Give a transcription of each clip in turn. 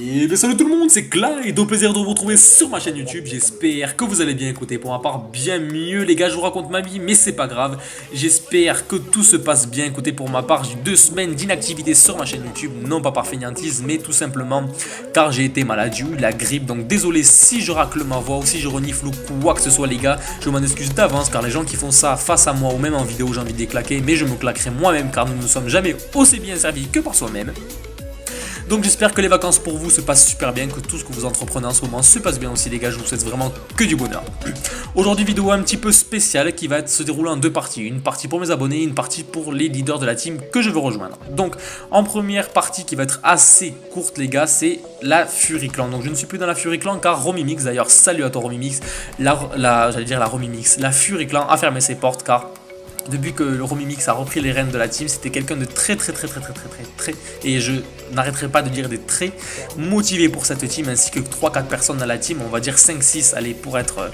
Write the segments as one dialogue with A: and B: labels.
A: Et bien salut tout le monde, c'est Clyde, au plaisir de vous retrouver sur ma chaîne YouTube. J'espère que vous allez bien. Écoutez, pour ma part bien mieux les gars, je vous raconte ma vie mais c'est pas grave. J'espère que tout se passe bien. Écoutez, pour ma part j'ai 2 semaines d'inactivité sur ma chaîne YouTube. Non pas par fainéantise mais tout simplement car j'ai été malade, j'ai eu la grippe. Donc désolé si je racle ma voix ou si je renifle ou quoi que ce soit les gars. Je m'en excuse d'avance car les gens qui font ça face à moi ou même en vidéo j'ai envie de les claquer. Mais je me claquerai moi-même car nous ne sommes jamais aussi bien servis que par soi-même. Donc j'espère que les vacances pour vous se passent super bien, que tout ce que vous entreprenez en ce moment se passe bien aussi les gars, je vous souhaite vraiment que du bonheur. Aujourd'hui vidéo un petit peu spéciale qui va se dérouler en 2 parties, une partie pour mes abonnés et une partie pour les leaders de la team que je veux rejoindre. Donc en première partie qui va être assez courte les gars, c'est la Fury Clan. Donc je ne suis plus dans la Fury Clan car Romimix, d'ailleurs salut à toi Romimix, la Fury Clan a fermé ses portes car depuis que le Romimix a repris les rênes de la team, c'était quelqu'un de très et je n'arrêterai pas de dire des très motivé pour cette team, ainsi que 3-4 personnes dans la team, on va dire 5-6, allez pour être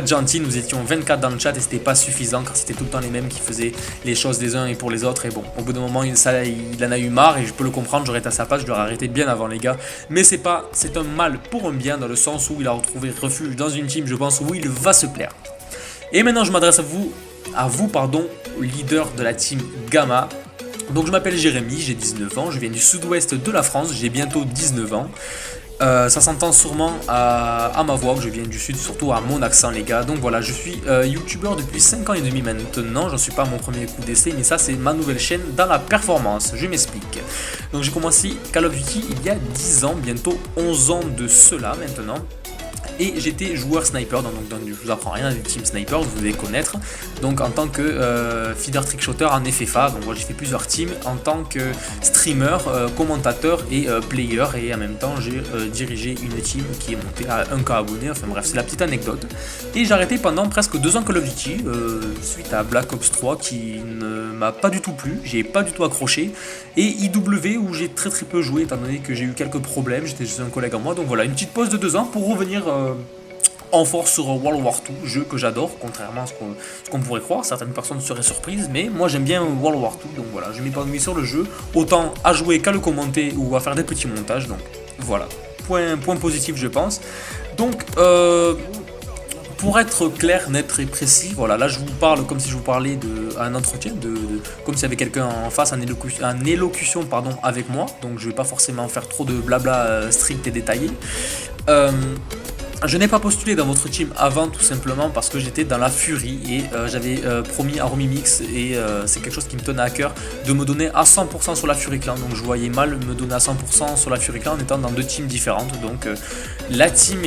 A: gentil, nous étions 24 dans le chat et c'était pas suffisant car c'était tout le temps les mêmes qui faisaient les choses les uns et pour les autres, et bon, au bout d'un moment il en a eu marre et je peux le comprendre, j'aurais été à sa place, je l'aurais arrêté bien avant les gars, mais c'est un mal pour un bien dans le sens où il a retrouvé refuge dans une team, je pense, où il va se plaire. Et maintenant je m'adresse à vous, leader de la team Gamma. Donc je m'appelle Jérémy, j'ai 19 ans, je viens du sud-ouest de la France, j'ai bientôt 19 ans. Ça s'entend sûrement à ma voix que je viens du sud, surtout à mon accent les gars. Donc voilà, je suis youtubeur depuis 5 ans et demi maintenant, j'en suis pas à mon premier coup d'essai, mais ça c'est ma nouvelle chaîne dans la performance, je m'explique. Donc j'ai commencé Call of Duty il y a 10 ans, bientôt 11 ans de cela maintenant. Et j'étais joueur sniper, donc je vous apprends rien du team sniper, vous devez connaître. Donc en tant que feeder trickshotter en FFA, donc moi j'ai fait plusieurs teams en tant que streamer, commentateur et player. Et en même temps j'ai dirigé une team qui est montée à 1K abonnés, enfin bref c'est la petite anecdote. Et j'ai arrêté pendant presque 2 ans Call of Duty, suite à Black Ops 3 qui ne m'a pas du tout plu, j'ai pas du tout accroché. Et IW où j'ai très peu joué étant donné que j'ai eu quelques problèmes, j'étais chez un collègue à moi. Donc voilà, une petite pause de 2 ans pour revenir en force sur World War II, jeu que j'adore, contrairement à ce qu'on pourrait croire. Certaines personnes seraient surprises, mais moi j'aime bien World War II, donc voilà, je m'épanouis sur le jeu, autant à jouer qu'à le commenter ou à faire des petits montages, donc voilà, point positif je pense. Donc pour être clair, net et précis, voilà, là je vous parle comme si je vous parlais d'un entretien, comme s'il y avait quelqu'un en face, en élocution avec moi, donc je vais pas forcément faire trop de blabla strict et détaillé. Je n'ai pas postulé dans votre team avant tout simplement parce que j'étais dans la furie et j'avais promis à Romimix et c'est quelque chose qui me tenait à cœur de me donner à 100% sur la Fury Clan, donc je voyais mal me donner à 100% sur la Fury Clan en étant dans 2 teams différentes, donc la team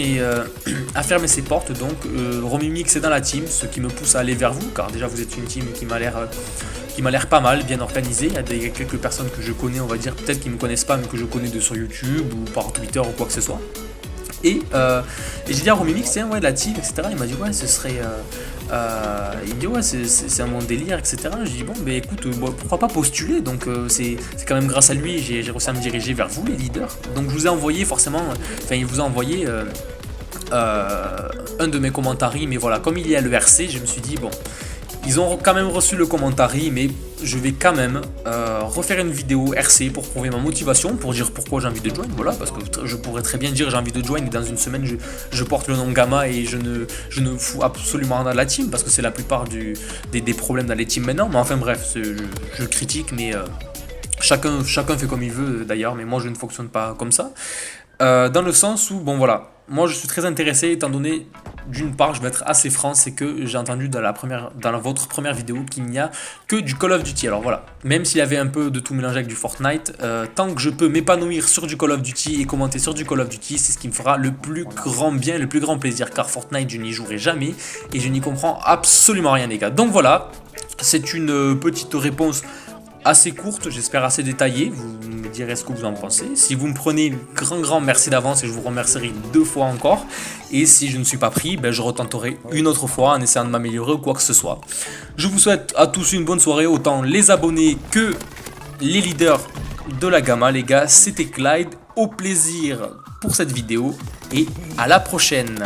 A: a fermé ses portes, donc Romimix est dans la team, ce qui me pousse à aller vers vous car déjà vous êtes une team qui m'a l'air pas mal, bien organisée. Il y a quelques personnes que je connais, on va dire, peut-être qui ne me connaissent pas mais que je connais sur YouTube ou par Twitter ou quoi que ce soit. Et j'ai dit à Romimix, tiens, ouais, la team, etc. Il m'a dit, ouais, ce serait. Il me dit, ouais, c'est un bon délire, etc. J'ai dit, bon, ben écoute, pourquoi pas postuler. Donc, c'est quand même grâce à lui, j'ai réussi à me diriger vers vous, les leaders. Donc, je vous ai envoyé forcément. Enfin, il vous a envoyé un de mes commentaires, mais voilà, comme il y a le RC, je me suis dit, bon. Ils ont quand même reçu le commentaire, mais je vais quand même refaire une vidéo RC pour prouver ma motivation, pour dire pourquoi j'ai envie de join, voilà, parce que je pourrais très bien dire j'ai envie de join et dans une semaine je porte le nom Gamma et je ne fous absolument rien dans la team, parce que c'est la plupart des problèmes dans les teams maintenant, mais enfin bref, je critique, mais chacun fait comme il veut d'ailleurs, mais moi je ne fonctionne pas comme ça, dans le sens où, bon voilà, moi je suis très intéressé étant donné, d'une part je vais être assez franc, c'est que j'ai entendu dans votre première vidéo qu'il n'y a que du Call of Duty. Alors voilà, même s'il y avait un peu de tout mélangé avec du Fortnite, tant que je peux m'épanouir sur du Call of Duty et commenter sur du Call of Duty, c'est ce qui me fera le plus grand bien, le plus grand plaisir, car Fortnite je n'y jouerai jamais et je n'y comprends absolument rien les gars. Donc voilà, c'est une petite réponse assez courte, j'espère assez détaillée, vous me direz ce que vous en pensez. Si vous me prenez, grand merci d'avance et je vous remercierai 2 fois encore. Et si je ne suis pas pris, ben je retenterai une autre fois en essayant de m'améliorer ou quoi que ce soit. Je vous souhaite à tous une bonne soirée, autant les abonnés que les leaders de la Gamma les gars. C'était Clyde, au plaisir pour cette vidéo et à la prochaine.